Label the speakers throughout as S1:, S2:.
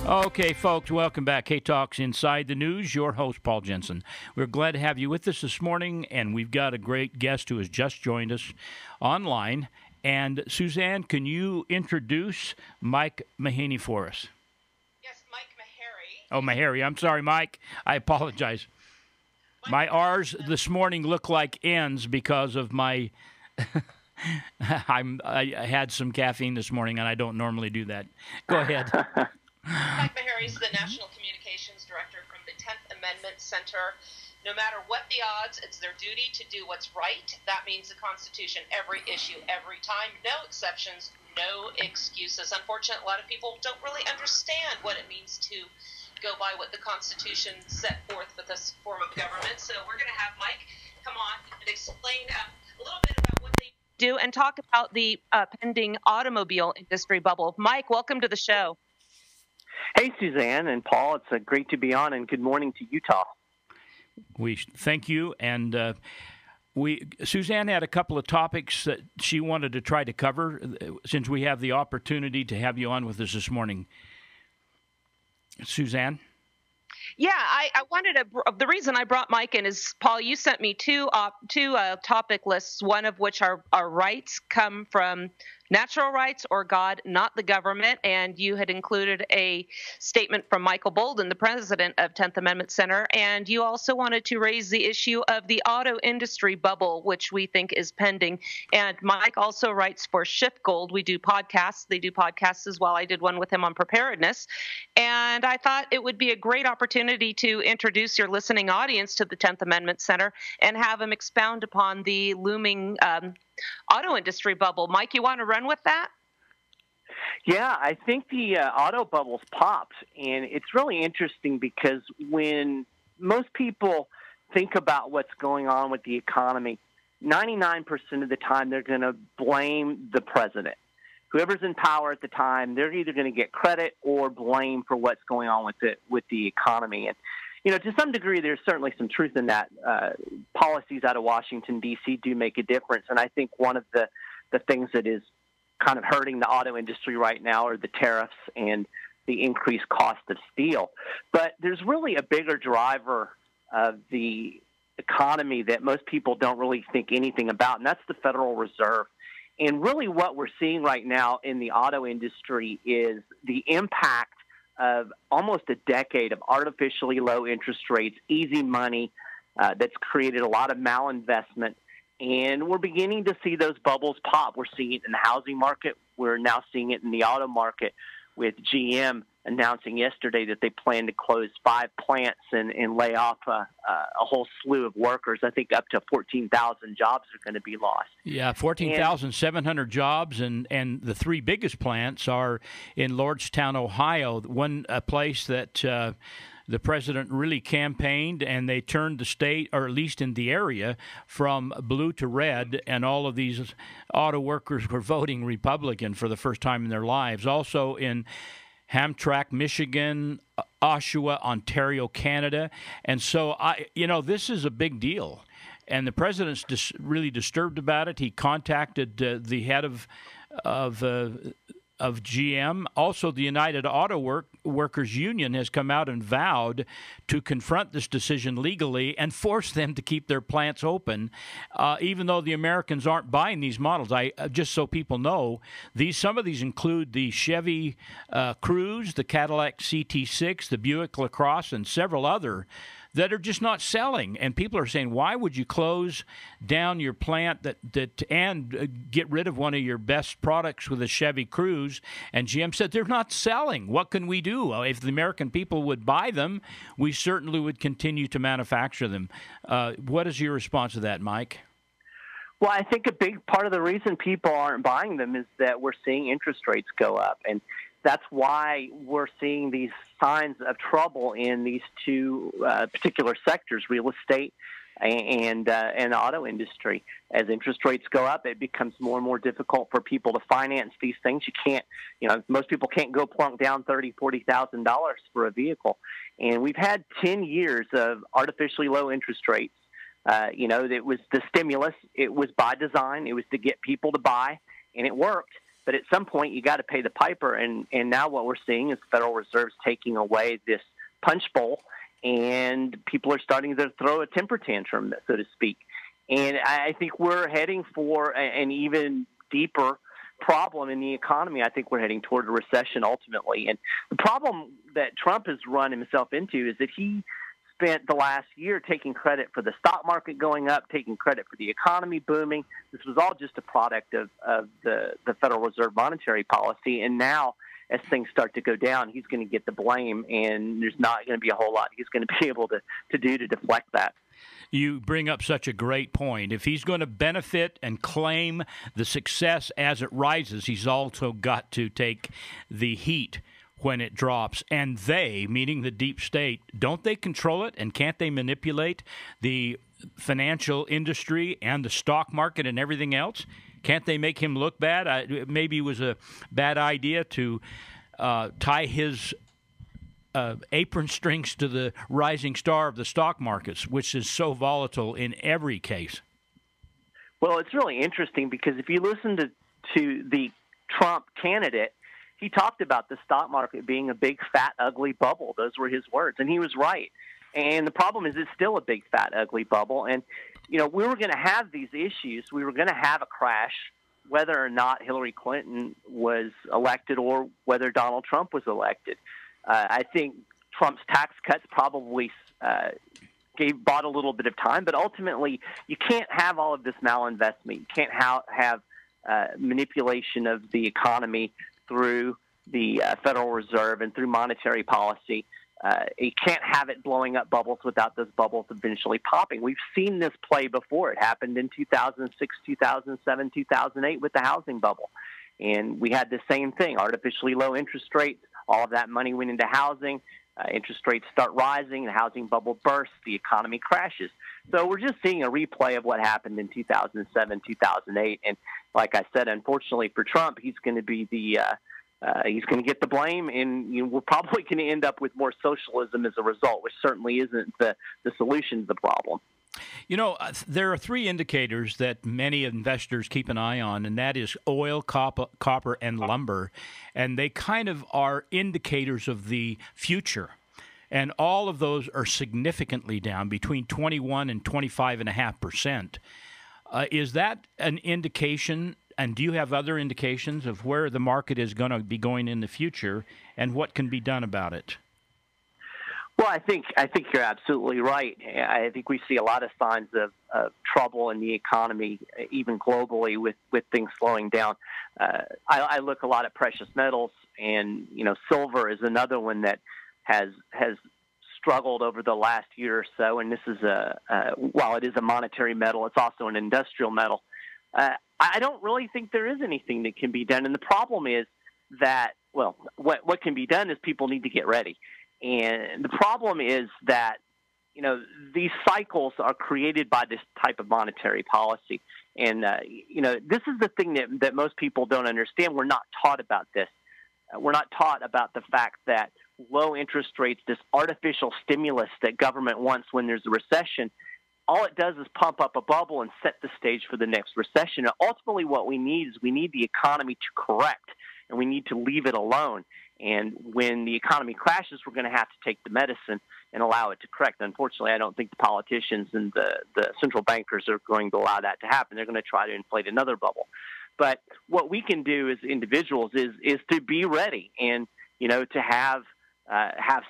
S1: Okay, folks, welcome back. K-Talk's Inside the News. Your host, Paul Jensen. We're glad to have you with us this morning, and we've got a great guest who has just joined us online. And Suzanne, can you introduce Mike Mahaney for us?
S2: Yes, Mike Maharrey.
S1: Oh, Maharrey. I'm sorry, Mike. I apologize. My R's this morning look like N's because of my I had some caffeine this morning, and I don't normally do that. Go ahead.
S2: Mike Maharrey is the National Communications Director from the 10th Amendment Center. No matter what the odds, it's their duty to do what's right. That means the Constitution, every issue, every time, no exceptions, no excuses. Unfortunately, a lot of people don't really understand what it means to go by what the Constitution set forth for this form of government. So we're going to have Mike come on and explain a little bit about what they do and talk about the pending automobile industry bubble. Mike, welcome to the show.
S3: Hey, Suzanne and Paul. It's great to be on, and good morning to Utah.
S1: We thank you, and Suzanne had a couple of topics that she wanted to try to cover since we have the opportunity to have you on with us this morning. Suzanne?
S2: Yeah, I wanted to. The reason I brought Mike in is, Paul, you sent me two topic lists, one of which are rights come from natural rights or God, not the government. And you had included a statement from Michael Bolden, the president of 10th Amendment Center. And you also wanted to raise the issue of the auto industry bubble, which we think is pending. And Mike also writes for SchiffGold. We do podcasts. They do podcasts as well. I did one with him on preparedness. And I thought it would be a great opportunity to introduce your listening audience to the 10th Amendment Center and have them expound upon the looming auto industry bubble. Mike, you want to run with that?
S3: Yeah, I think the auto bubble's popped, and it's really interesting because when most people think about what's going on with the economy, 99% of the time they're going to blame the president. Whoever's in power at the time, they're either going to get credit or blame for what's going on with the economy. And to some degree, there's certainly some truth in that. Policies out of Washington, D.C. do make a difference. And I think one of the things that is kind of hurting the auto industry right now are the tariffs and the increased cost of steel. But there's really a bigger driver of the economy that most people don't really think anything about, and that's the Federal Reserve. And really what we're seeing right now in the auto industry is the impact of almost a decade of artificially low interest rates, easy money that's created a lot of malinvestment. And we're beginning to see those bubbles pop. We're seeing it in the housing market. We're now seeing it in the auto market with GM announcing yesterday that they plan to close 5 plants and lay off a whole slew of workers. I think up to 14,000 jobs are going to be lost.
S1: Yeah, 14,700 jobs, and the 3 biggest plants are in Lordstown, Ohio, a place that the president really campaigned, and they turned the state, or at least in the area, from blue to red, and all of these auto workers were voting Republican for the first time in their lives. Also in Hamtramck, Michigan, Oshawa, Ontario, Canada. And so, this is a big deal. And the president's really disturbed about it. He contacted the head of GM. Also, the United Auto Workers Union has come out and vowed to confront this decision legally and force them to keep their plants open, even though the Americans aren't buying these models. Just so people know, some of these include the Chevy Cruze, the Cadillac CT6, the Buick LaCrosse, and several other that are just not selling. And people are saying, why would you close down your plant and get rid of one of your best products with a Chevy Cruze? And GM said, they're not selling. What can we do? If the American people would buy them, we certainly would continue to manufacture them. What is your response to that, Mike?
S3: Well, I think a big part of the reason people aren't buying them is that we're seeing interest rates go up. And that's why we're seeing these signs of trouble in these 2 particular sectors, real estate and the auto industry. As interest rates go up, it becomes more and more difficult for people to finance these things. You can't, most people can't go plunk down $30,000, $40,000 for a vehicle. And we've had 10 years of artificially low interest rates. It was the stimulus. It was by design. It was to get people to buy, and it worked. But at some point, you got to pay the piper. And now what we're seeing is the Federal Reserve's taking away this punch bowl, and people are starting to throw a temper tantrum, so to speak. And I think we're heading for an even deeper problem in the economy. I think we're heading toward a recession ultimately. And the problem that Trump has run himself into is that he spent the last year taking credit for the stock market going up, taking credit for the economy booming. This was all just a product of the Federal Reserve monetary policy. And now, as things start to go down, he's going to get the blame, and there's not going to be a whole lot he's going to be able to do to deflect that.
S1: You bring up such a great point. If he's going to benefit and claim the success as it rises, he's also got to take the heat when it drops. And they, meaning the deep state, don't they control it, and can't they manipulate the financial industry and the stock market and everything else? Can't they make him look bad? Maybe it was a bad idea to tie his apron strings to the rising star of the stock markets, which is so volatile in every case.
S3: Well, it's really interesting because if you listen to the Trump candidate, he talked about the stock market being a big, fat, ugly bubble. Those were his words, and he was right. And the problem is it's still a big, fat, ugly bubble. And, we were going to have these issues. We were going to have a crash, whether or not Hillary Clinton was elected or whether Donald Trump was elected. I think Trump's tax cuts probably bought a little bit of time, but ultimately you can't have all of this malinvestment. You can't have manipulation of the economy through the Federal Reserve and through monetary policy. You can't have it blowing up bubbles without those bubbles eventually popping. We've seen this play before. It happened in 2006, 2007, 2008 with the housing bubble. And we had the same thing, artificially low interest rates. All of that money went into housing. Interest rates start rising. The housing bubble bursts. The economy crashes. So we're just seeing a replay of what happened in 2007, 2008. And like I said, unfortunately for Trump, he's going to be he's going to get the blame, and we're probably going to end up with more socialism as a result, which certainly isn't the solution to the problem.
S1: There are three indicators that many investors keep an eye on, and that is oil, copper, and lumber. And they kind of are indicators of the future. And all of those are significantly down, between 21 and 25.5%. Is that an indication, and do you have other indications of where the market is going to be going in the future and what can be done about it?
S3: Well, I think you're absolutely right. I think we see a lot of signs of trouble in the economy, even globally, with things slowing down. I look a lot at precious metals, and silver is another one that has struggled over the last year or so. And this is while it is a monetary metal, it's also an industrial metal. I don't really think there is anything that can be done. And the problem is that, well, what can be done is people need to get ready. And the problem is that, these cycles are created by this type of monetary policy. And, this is the thing that most people don't understand. We're not taught about this. We're not taught about the fact that low interest rates, this artificial stimulus that government wants when there's a recession, all it does is pump up a bubble and set the stage for the next recession. And ultimately what we need is the economy to correct, and we need to leave it alone. And when the economy crashes, we're going to have to take the medicine and allow it to correct. Unfortunately, I don't think the politicians and the central bankers are going to allow that to happen. They're going to try to inflate another bubble. But what we can do as individuals is to be ready and, to have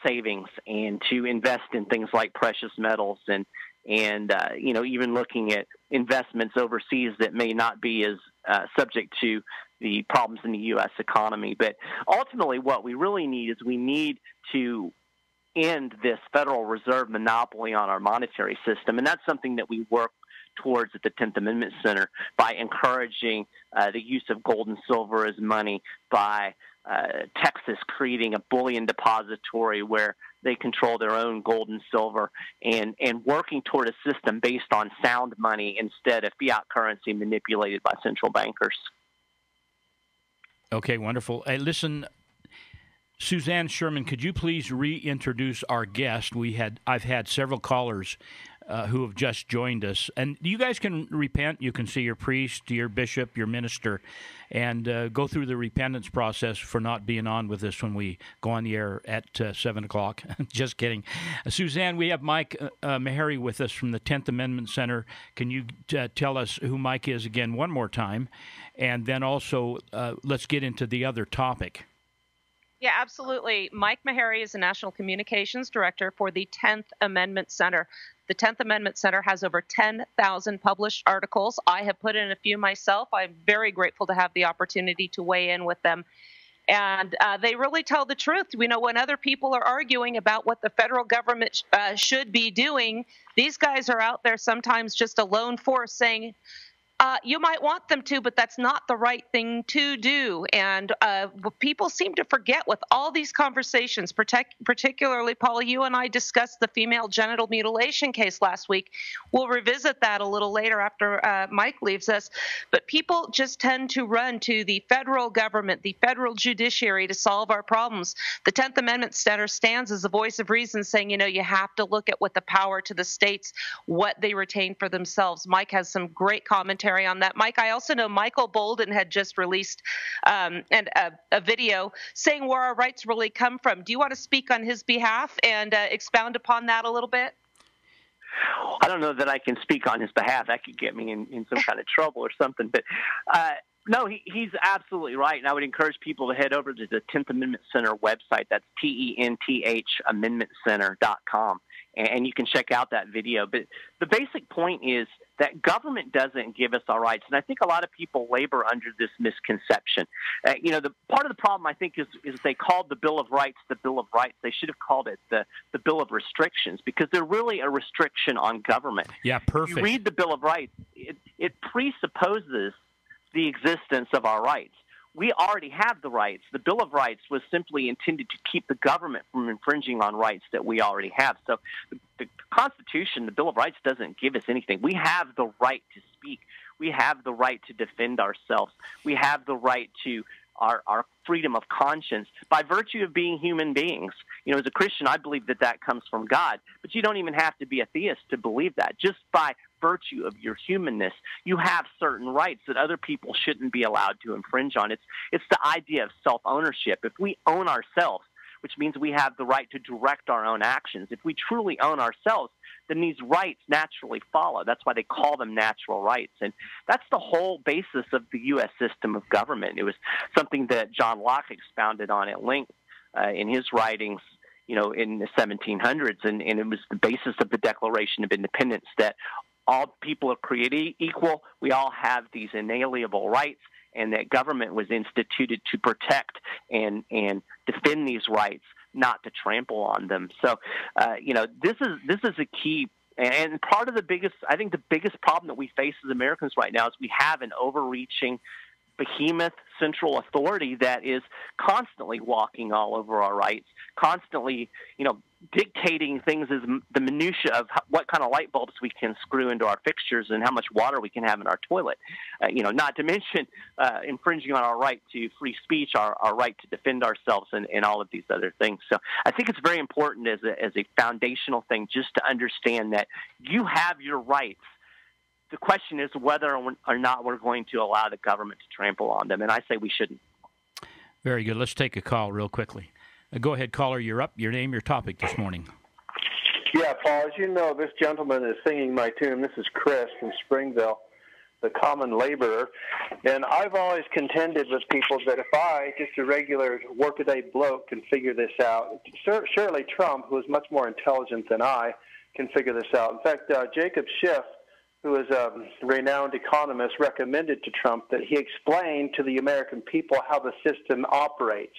S3: savings and to invest in things like precious metals and even looking at investments overseas that may not be as subject to the problems in the U.S. economy. But ultimately, what we really need is to end this Federal Reserve monopoly on our monetary system. And that's something that we work towards at the 10th Amendment Center by encouraging the use of gold and silver as money, by Texas creating a bullion depository where they control their own gold and silver, and working toward a system based on sound money instead of fiat currency manipulated by central bankers.
S1: Okay, wonderful. Hey, listen, Suzanne, Sherman, could you please reintroduce our guest? I've had several callers who have just joined us. And you guys can repent. You can see your priest, your bishop, your minister, and go through the repentance process for not being on with us when we go on the air at 7 o'clock. Just kidding. Suzanne, we have Mike Maharrey with us from the 10th Amendment Center. Can you tell us who Mike is again one more time? And then also, let's get into the other topic.
S2: Yeah, absolutely. Mike Maharrey is the National Communications Director for the 10th Amendment Center. The 10th Amendment Center has over 10,000 published articles. I have put in a few myself. I'm very grateful to have the opportunity to weigh in with them. And they really tell the truth. We know when other people are arguing about what the federal government should be doing, these guys are out there sometimes just a lone force saying, you might want them to, but that's not the right thing to do. And people seem to forget with all these conversations, particularly, Paula, you and I discussed the female genital mutilation case last week. We'll revisit that a little later after Mike leaves us. But people just tend to run to the federal government, the federal judiciary to solve our problems. The 10th Amendment Center stands as a voice of reason saying, you have to look at what the power to the states, what they retain for themselves. Mike has some great commentary on that. Mike, I also know Michael Bolden had just released a video saying where our rights really come from. Do you want to speak on his behalf and expound upon that a little bit?
S3: I don't know that I can speak on his behalf. That could get me in some kind of trouble or something. But no, he's absolutely right. And I would encourage people to head over to the 10th Amendment Center website. That's TENTH amendmentcenter.com. And you can check out that video. But the basic point is that government doesn't give us our rights. And I think a lot of people labor under this misconception. The part of the problem, I think, is they called the Bill of Rights the Bill of Rights. They should have called it the Bill of Restrictions, because they're really a restriction on government.
S1: Yeah, perfect.
S3: You read the Bill of Rights, it presupposes the existence of our rights. We already have the rights. The Bill of Rights was simply intended to keep the government from infringing on rights that we already have. So the Constitution, the Bill of Rights, doesn't give us anything. We have the right to speak. We have the right to defend ourselves. We have the right to our freedom of conscience by virtue of being human beings. As a Christian, I believe that comes from God. But you don't even have to be a theist to believe that. Just by virtue of your humanness, you have certain rights that other people shouldn't be allowed to infringe on. It's the idea of self-ownership. If we own ourselves, which means we have the right to direct our own actions, if we truly own ourselves, then these rights naturally follow. That's why they call them natural rights. And that's the whole basis of the U.S. system of government. It was something that John Locke expounded on at length in his writings, in the 1700s. And it was the basis of the Declaration of Independence, that all people are created equal. We all have these inalienable rights, and that government was instituted to protect and defend these rights, not to trample on them. So, this is a key. And part of the biggest problem that we face as Americans right now is we have an overreaching behemoth central authority that is constantly walking all over our rights, constantly, dictating things as the minutia of what kind of light bulbs we can screw into our fixtures and how much water we can have in our toilet. Not to mention infringing on our right to free speech, our right to defend ourselves, and all of these other things. So I think it's very important as a foundational thing just to understand that you have your rights. The question is whether or not we're going to allow the government to trample on them, and I say we shouldn't.
S1: Very good. Let's take a call real quickly. Go ahead, caller. You're up. Your name, your topic this morning.
S4: Yeah, Paul, as you know, this gentleman is singing my tune. This is Chris from Springville, the common laborer. And I've always contended with people that if I, just a regular workaday bloke, can figure this out, surely Trump, who is much more intelligent than I, can figure this out. In fact, Jacob Schiff, who is a renowned economist, recommended to Trump that he explain to the American people how the system operates.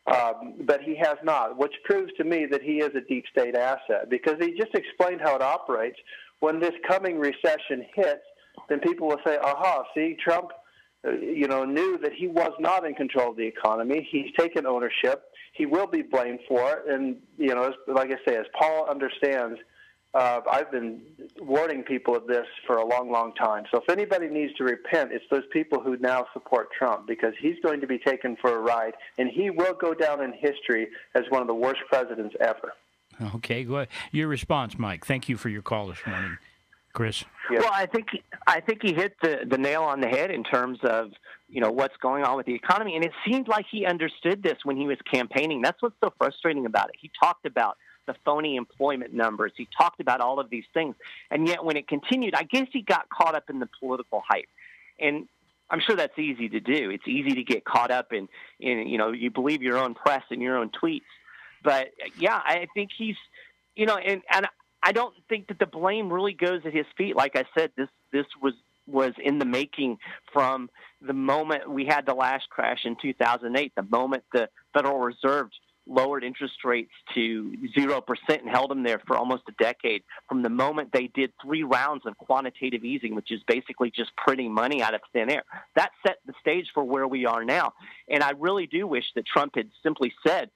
S4: But he has not, which proves to me that he is a deep state asset, because he just explained how it operates. When this coming recession hits, then people will say, aha, see, Trump knew that he was not in control of the economy. He's taken ownership. He will be blamed for it. And, like I say, as Paul understands, I've been warning people of this for a long, long time. So if anybody needs to repent, it's those people who now support Trump, because he's going to be taken for a ride, and he will go down in history as one of the worst presidents ever.
S1: Okay, go ahead. Your response, Mike. Thank you for your call this morning, Chris.
S4: Yes.
S3: Well, I think he hit the nail on the head in terms of what's going on with the economy, and it seemed like he understood this when he was campaigning. That's what's so frustrating about it. He talked about the phony employment numbers. He talked about all of these things, and yet when it continued, I guess he got caught up in the political hype, and I'm sure that's easy to do. It's easy to get caught up in you believe your own press and your own tweets. But yeah, I think he's, and I don't think that the blame really goes at his feet. Like I said, this was in the making from the moment we had the last crash in 2008, the moment the Federal Reserve lowered interest rates to 0% and held them there for almost a decade, from the moment they did 3 rounds of quantitative easing, which is basically just printing money out of thin air. That set the stage for where we are now. And I really do wish that Trump had simply said,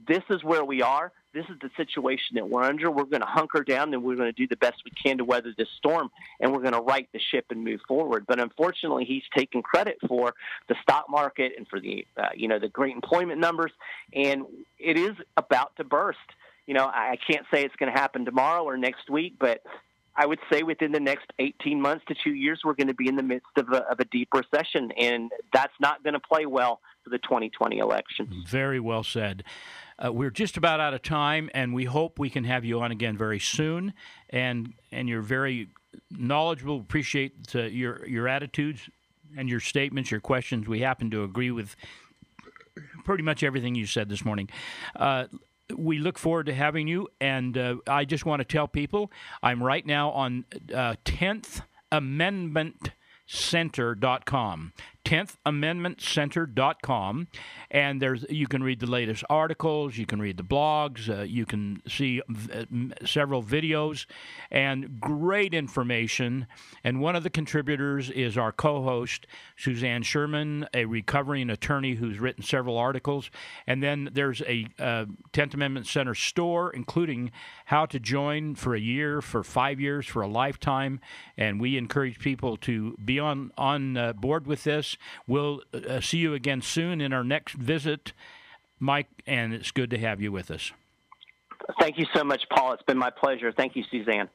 S3: this is where we are. This is the situation that we're under. We're going to hunker down, and we're going to do the best we can to weather this storm, and we're going to right the ship and move forward. But unfortunately, he's taken credit for the stock market and for the the great employment numbers, and it is about to burst. I can't say it's going to happen tomorrow or next week, but I would say within the next 18 months to 2 years, we're going to be in the midst of a deep recession, and that's not going to play well for the 2020 election.
S1: Very well said. We're just about out of time, and we hope we can have you on again very soon. And you're very knowledgeable. Appreciate your attitudes and your statements, your questions. We happen to agree with pretty much everything you said this morning. We look forward to having you, and I just want to tell people I'm right now on 10th Amendment Center.com, 10thamendmentcenter.com, and you can read the latest articles, you can read the blogs, you can see several videos, and great information. And one of the contributors is our co-host, Suzanne Sherman, a recovering attorney who's written several articles. And then there's a 10th Amendment Center store, including how to join for a year, for 5 years, for a lifetime. And we encourage people to be on board with this. We'll see you again soon in our next visit, Mike, and it's good to have you with us.
S3: Thank you so much, Paul. It's been my pleasure. Thank you, Suzanne.